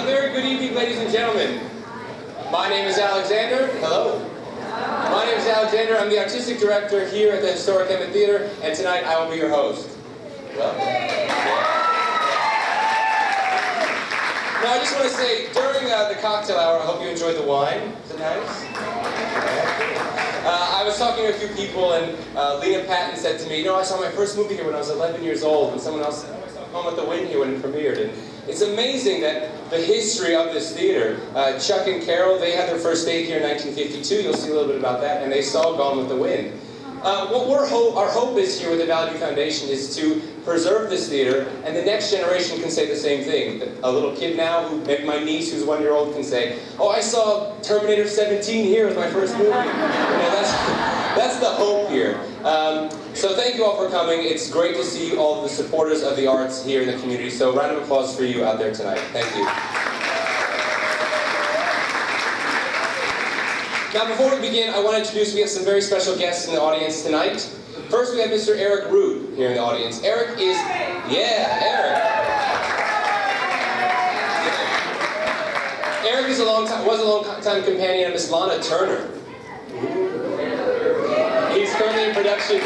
A very good evening, ladies and gentlemen. My name is Alexander. Hello. My name is Alexander. I'm the artistic director here at the Historic Hemet Theater, and tonight I will be your host. Well, now I just want to say, during the cocktail hour, I hope you enjoyed the wine. Is it nice? I was talking to a few people, and Lena Patton said to me, you know, I saw my first movie here when I was 11 years old, and someone else said, oh, I saw Gone with the Wind here when it premiered. And it's amazing that the history of this theater, Chuck and Carol, they had their first date here in 1952, you'll see a little bit about that, and they saw Gone with the Wind. Our hope is here with the Valley View Foundation is to preserve this theater, and the next generation can say the same thing. A little kid now, maybe my niece who's 1 year old, can say, oh, I saw Terminator 17 here as my first movie. You know, that's the hope here. So thank you all for coming. It's great to see all of the supporters of the arts here in the community. So round of applause for you out there tonight. Thank you. Now before we begin, I want to introduce, we have some very special guests in the audience tonight. First we have Mr. Eric Rood here in the audience. Eric is, Eric. Eric is was a long-time companion of Miss Lana Turner. He's currently in production.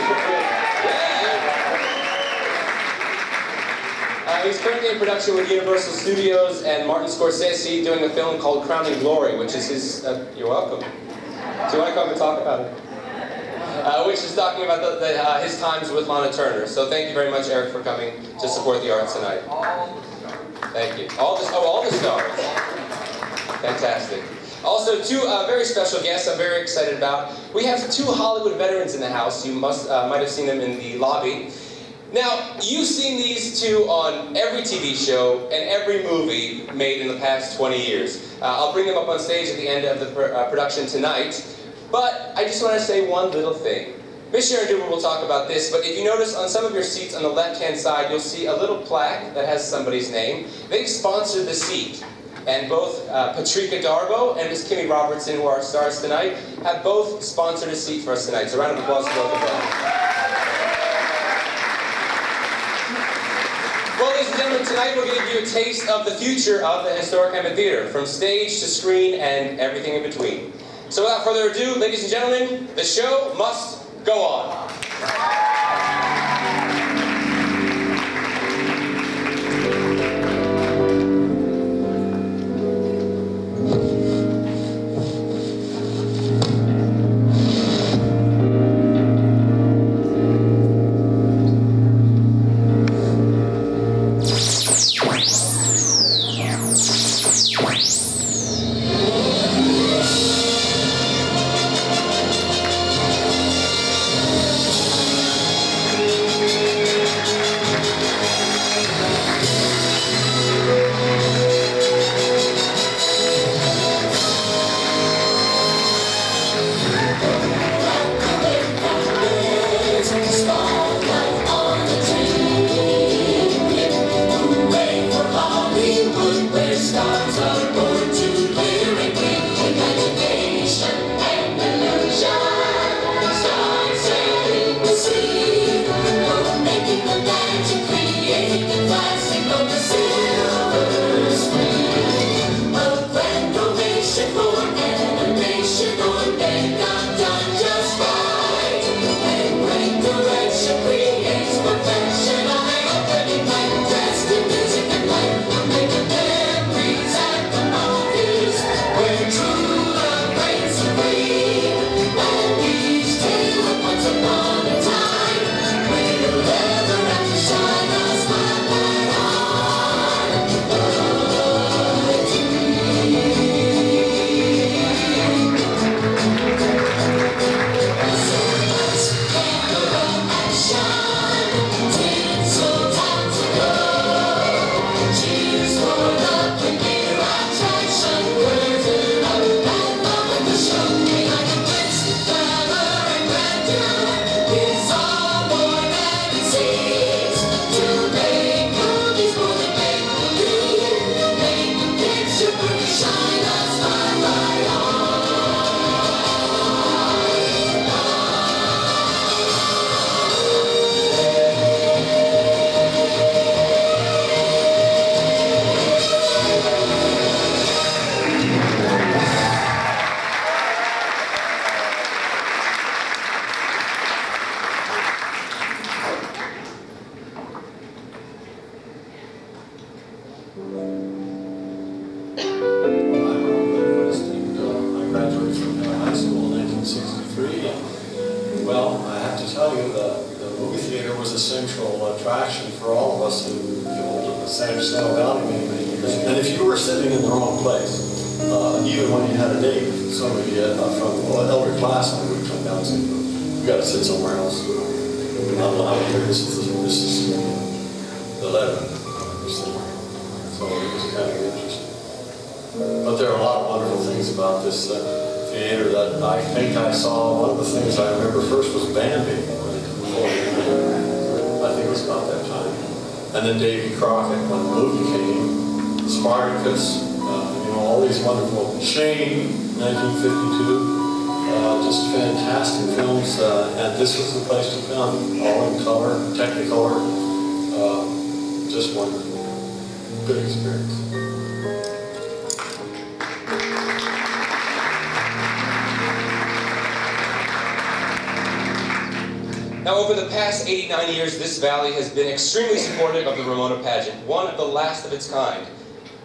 He's currently in production with Universal Studios and Martin Scorsese, doing a film called Crowning Glory, which is his. You're welcome. Do you want to come and talk about it? Which is talking about his times with Lana Turner. So thank you very much, Eric, for coming to support the arts tonight. Thank you. All the stars. Fantastic. Also, two very special guests I'm very excited about. We have two Hollywood veterans in the house. You might have seen them in the lobby. Now, you've seen these two on every TV show and every movie made in the past 20 years. I'll bring them up on stage at the end of the production tonight. But I just want to say one little thing. Miss Sharon Duber will talk about this, but if you notice on some of your seats on the left-hand side, you'll see a little plaque that has somebody's name. They've sponsored the seat. And both Patrika Darbo and Miss Kimmy Robertson, who are our stars tonight, have both sponsored a seat for us tonight. So a round of applause for both of them. Well, ladies and gentlemen, tonight we're going to give you a taste of the future of the Historic Hemet Theater, from stage to screen and everything in between. So without further ado, ladies and gentlemen, the show must go on. I graduated from high school in 1963. And, well, I have to tell you, the movie theater was a central attraction for all of us who lived in the San Valley many years. And if you were sitting in the wrong place, even when you had a date, somebody from an elder classman would come down and say, "You got to sit somewhere else." I'm not here. This is the letter. So it was kind of interesting. But there are a lot of wonderful things about this theater that I think I saw. One of the things I remember first was Bambi. I think it was about that time. And then Davy Crockett, when the movie came, Spartacus, all these wonderful, Shane, 1952, just fantastic films, and this was the place to film, all in color, Technicolor, just wonderful, good experience. Now, over the past 89 years, this valley has been extremely supportive of the Ramona pageant, one of the last of its kind.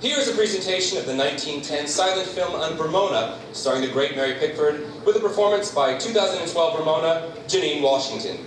Here is a presentation of the 1910 silent film on Ramona, starring the great Mary Pickford, with a performance by 2012 Ramona, Janine Washington.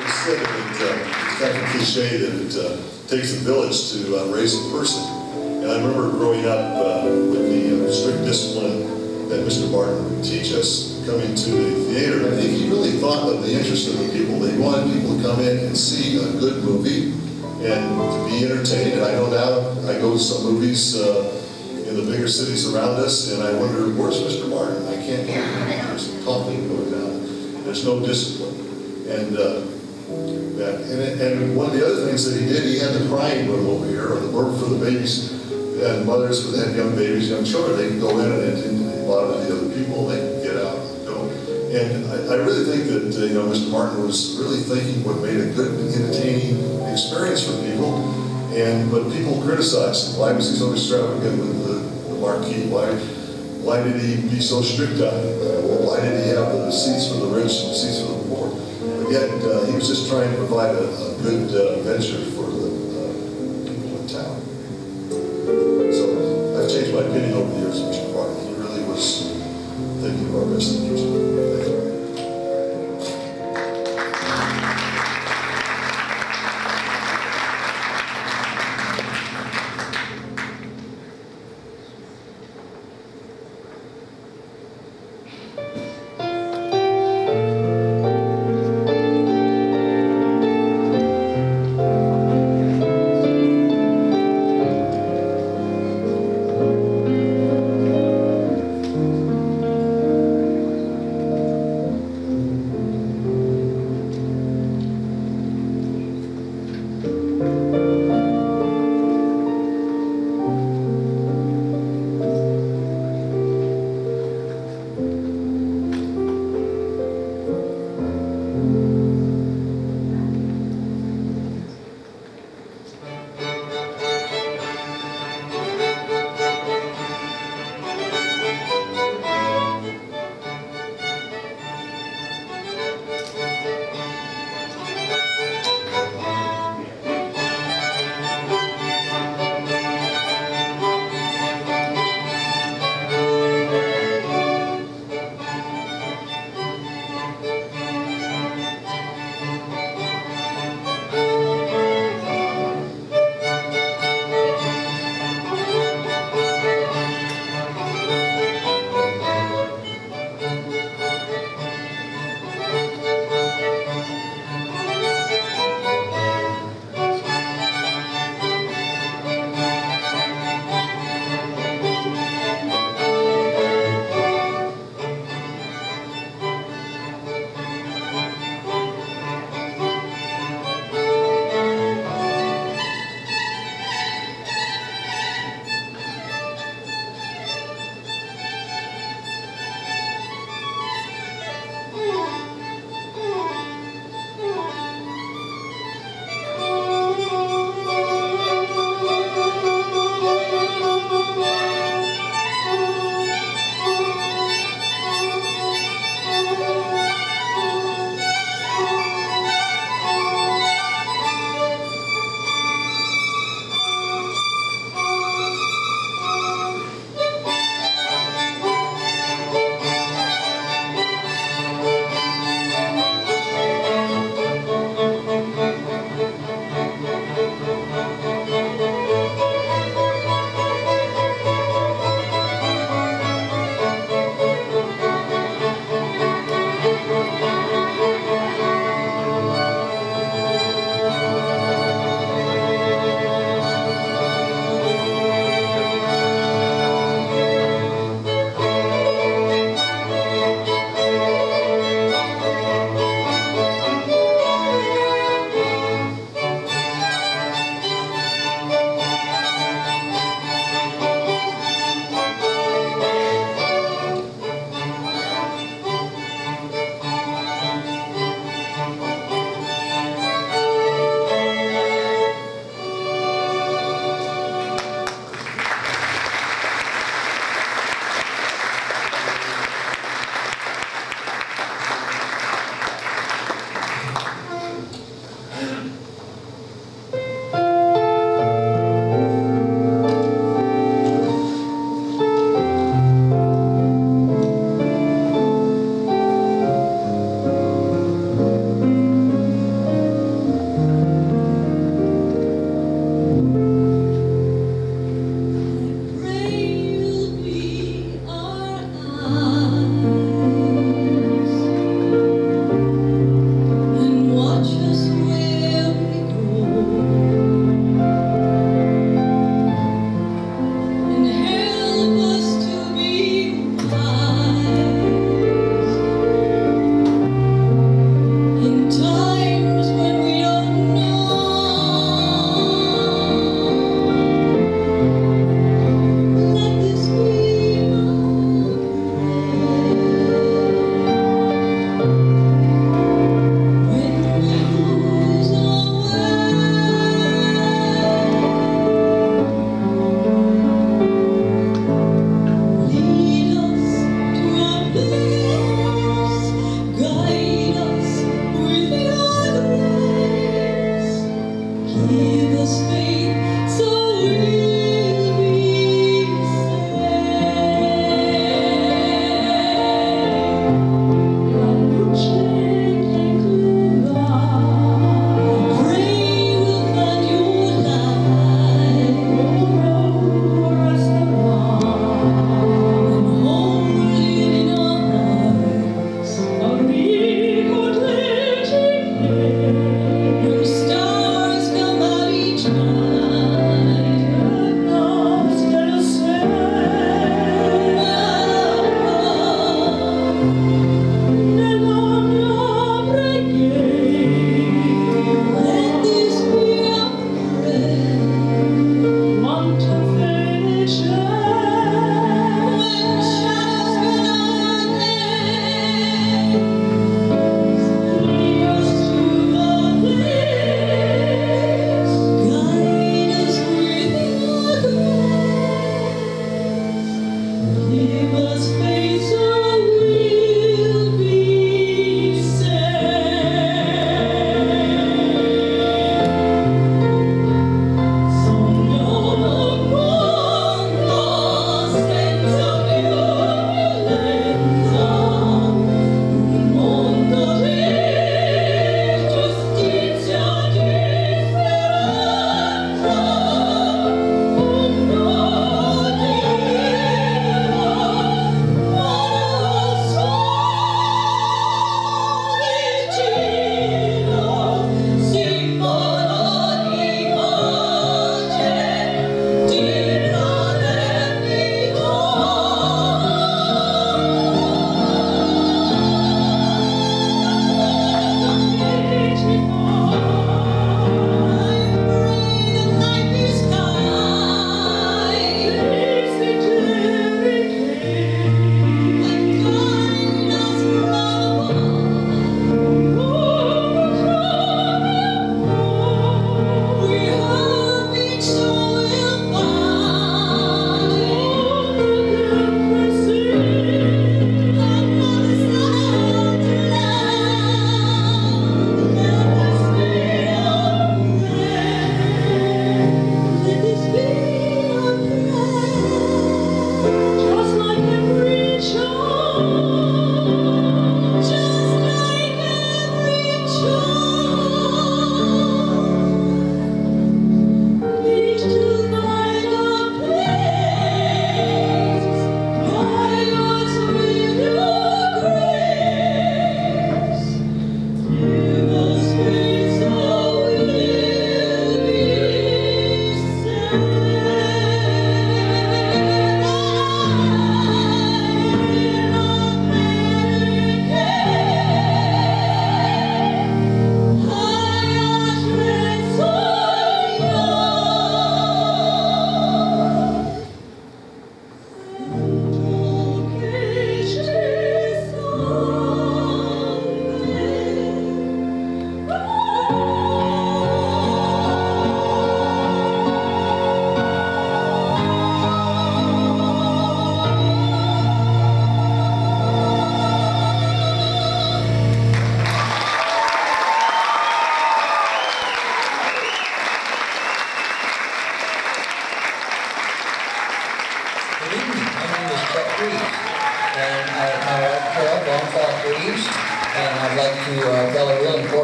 It's said that it's kind of a cliche that it takes a village to raise a person. And I remember growing up with the strict discipline that Mr. Martin would teach us coming to the theater. I think he really thought of the interest of the people. They wanted people to come in and see a good movie and to be entertained. And I know now I go to some movies in the bigger cities around us, and I wonder, where's Mr. Martin? I can't hear him. There's talking going on. There's no discipline. And one of the other things that he did, he had the crying room over here, or the room for the babies and mothers that had young babies, young children. They can go in and a lot of the other people, they can get out and go. And I really think that Mr. Martin was really thinking what made a good, entertaining experience for people. But people criticized him. Why was he so extravagant with the marquee? Why did he be so strict on it? Why did he have the seats for the rich and the seats for the poor? But yet, he was just trying to provide a good venture for the people in town. So, I've changed my opinion over the years of Mr. Martin. He really was thinking of our best interest. Thank you.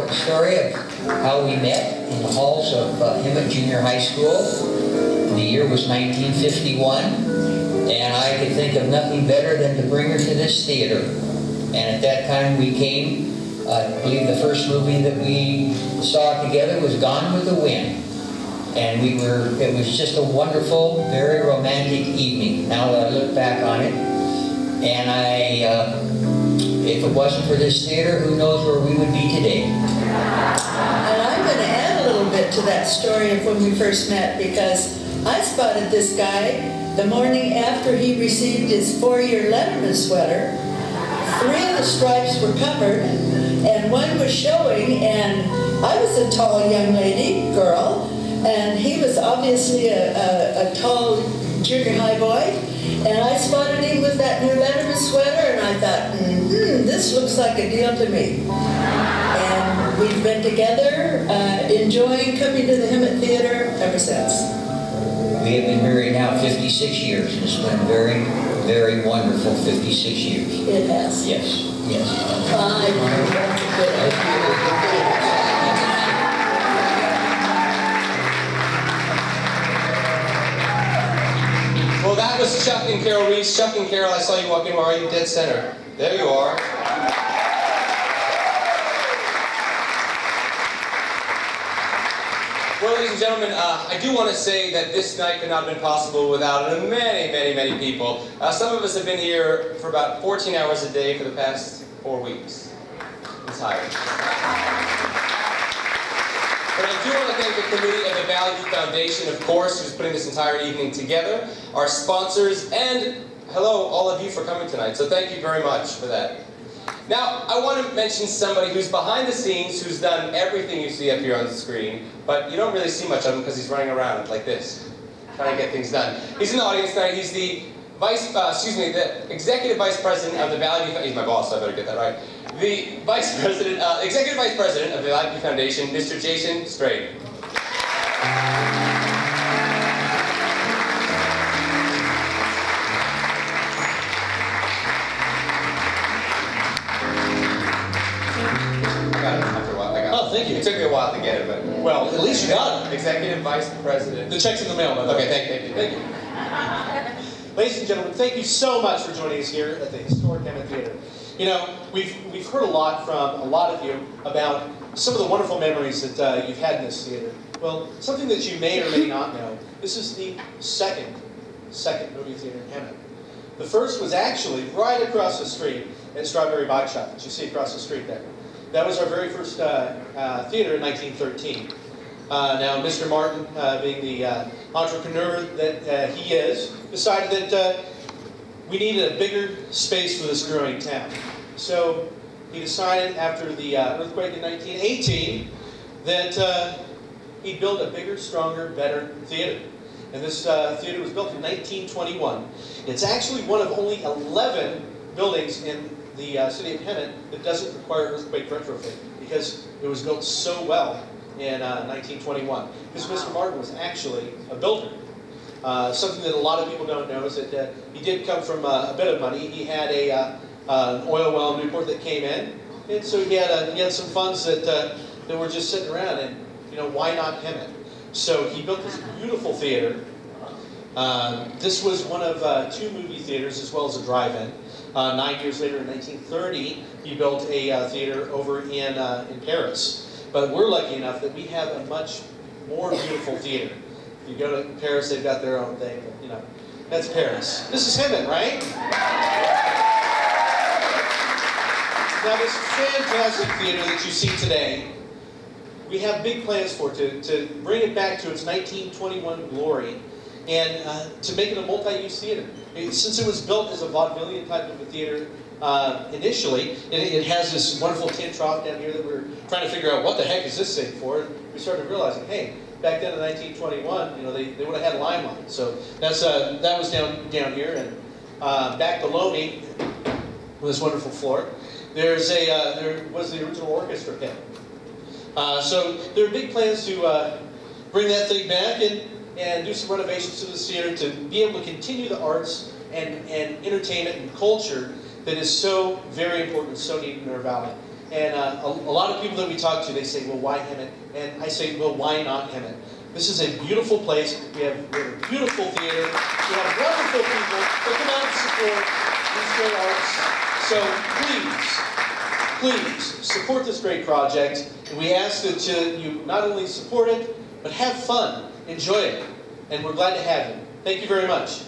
the story of how we met in the halls of Hemet Junior High School. The year was 1951, and I could think of nothing better than to bring her to this theater. And at that time we came, I believe the first movie that we saw together was Gone with the Wind. And it was just a wonderful, very romantic evening, now that I look back on it. And if it wasn't for this theater, who knows where we would be today. And I'm going to add a little bit to that story of when we first met, because I spotted this guy the morning after he received his 4-year Letterman sweater. 3 of the stripes were covered, and one was showing, and I was a tall young girl, and he was obviously a tall junior high boy, and I spotted him with that new Letterman sweater, and I thought, this looks like a deal to me. And we've been together, enjoying coming to the Hemet Theater ever since. We have been married now 56 years, and it's been very, very wonderful 56 years. It has. Yes, yes. Well, that was Chuck and Carol Reese. Chuck and Carol, I saw you walking. Where are you? Dead center. There you are. Well, ladies and gentlemen, I do want to say that this night could not have been possible without many, many, many people. Some of us have been here for about 14 hours a day for the past 4 weeks. I'm tired. But I do want to thank the committee of the Valley View Foundation, of course, who's putting this entire evening together, our sponsors, and hello, all of you for coming tonight. So thank you very much for that. Now, I want to mention somebody who's behind the scenes, who's done everything you see up here on the screen, but you don't really see much of him because he's running around like this, trying to get things done. He's in the audience tonight. He's the the Executive Vice President of the Valley View Foundation. He's my boss, so I better get that right. The Executive Vice President of the Valley View Foundation, Mr. Jason Strayed. Oh, thank you. It took me a while to get it, but... Well, at least you got it. Executive Vice President. The check's in the mail, by the way. Okay, thank you. Ladies and gentlemen, thank you so much for joining us here at the Historic Hemet Theater. You know, we've heard a lot from a lot of you about some of the wonderful memories that you've had in this theater. Well, something that you may or may not know, this is the second movie theater in Hemet. The first was actually right across the street at Strawberry Bike Shop, that you see across the street there. That was our very first theater in 1913. Now, Mr. Martin, being the entrepreneur that he is, decided that we needed a bigger space for this growing town. So he decided after the earthquake in 1918 that he'd build a bigger, stronger, better theater. And this theater was built in 1921. It's actually one of only 11 buildings in the city of Hemet that doesn't require earthquake retrofit, because it was built so well in 1921. Because Mr. Martin was actually a builder. Something that a lot of people don't know is that he did come from a bit of money. He had an oil well in Newport that came in, and so he had some funds that were just sitting around, and you know, why not Hemet? So he built this beautiful theater. This was one of 2 movie theaters as well as a drive-in. 9 years later, in 1930, he built a theater over in Paris. But we're lucky enough that we have a much more beautiful theater. If you go to Paris, they've got their own thing, but, you know, that's Paris. This is Hemet, right? Now, this fantastic theater that you see today, we have big plans for it to bring it back to its 1921 glory, and to make it a multi-use theater. Since it was built as a vaudevillian type of a theater initially, it has this wonderful tin trough down here that we're trying to figure out what the heck is this thing for. And we started realizing, hey, back then in 1921, you know, they would have had limelight. So that was down here, and back below me, on this wonderful floor, there was the original orchestra pit. So there are big plans to bring that thing back and do some renovations to the theater to be able to continue the arts and entertainment and culture that is so very important, so needed in our valley. And a lot of people that we talk to, they say, well, why Hemet? And I say, well, why not Hemet? This is a beautiful place. We have a beautiful theater. We have wonderful people that come out and support these great arts. So please support this great project. And we ask that you not only support it, but have fun, enjoy it. And we're glad to have you. Thank you very much.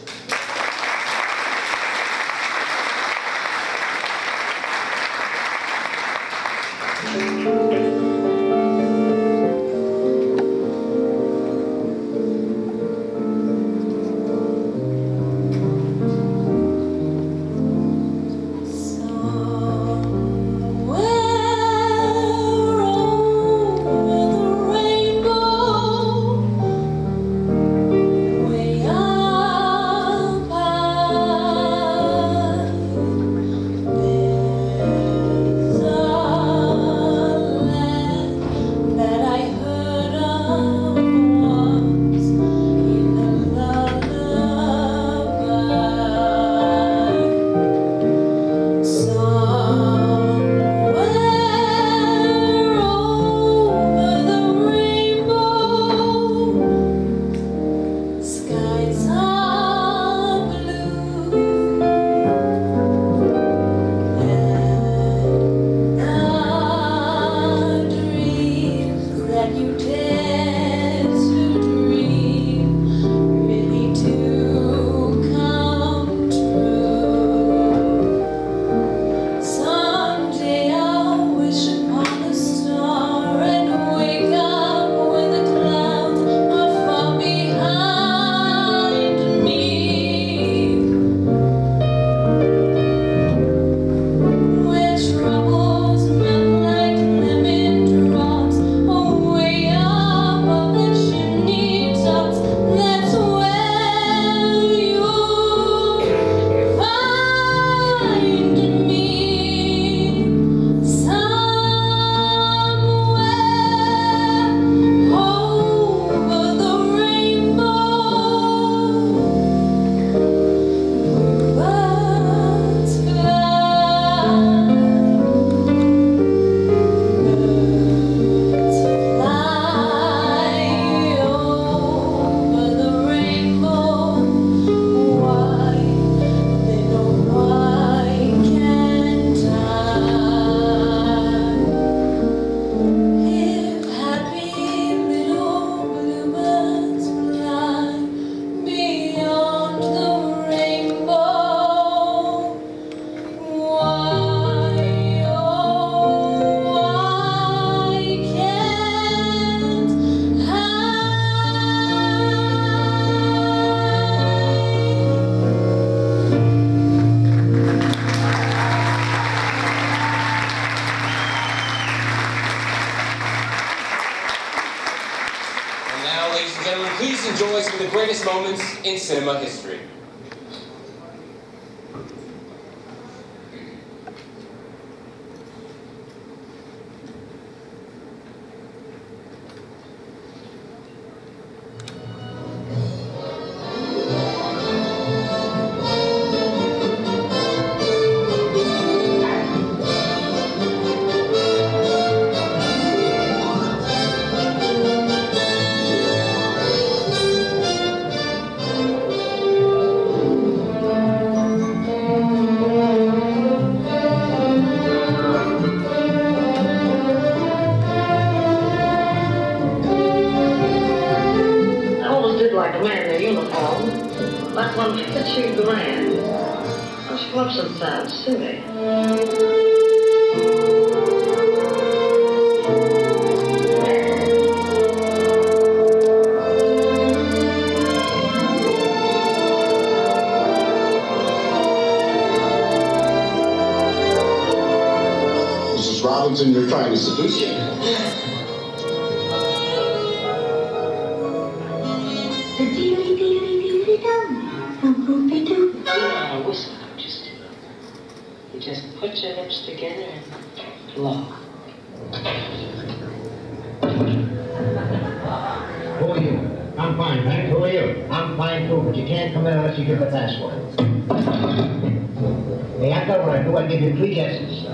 Please enjoy some of the greatest moments in cinema history. Like a man in a uniform, like one $52 grand. I should love sometimes, sue me. Mrs. Robinson, you're trying to seduce me. You just put your lips together and blow. Who are you? I'm fine, thanks. Who are you? I'm fine too, but you can't come in unless you give the password. Hey, after what I do, I give you 3 guesses.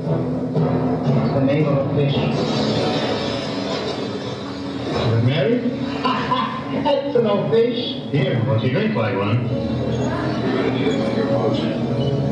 What's the name of a fish? Is it married? That's an old fish. Here, won't you drink like one? You're going to need it for your potion.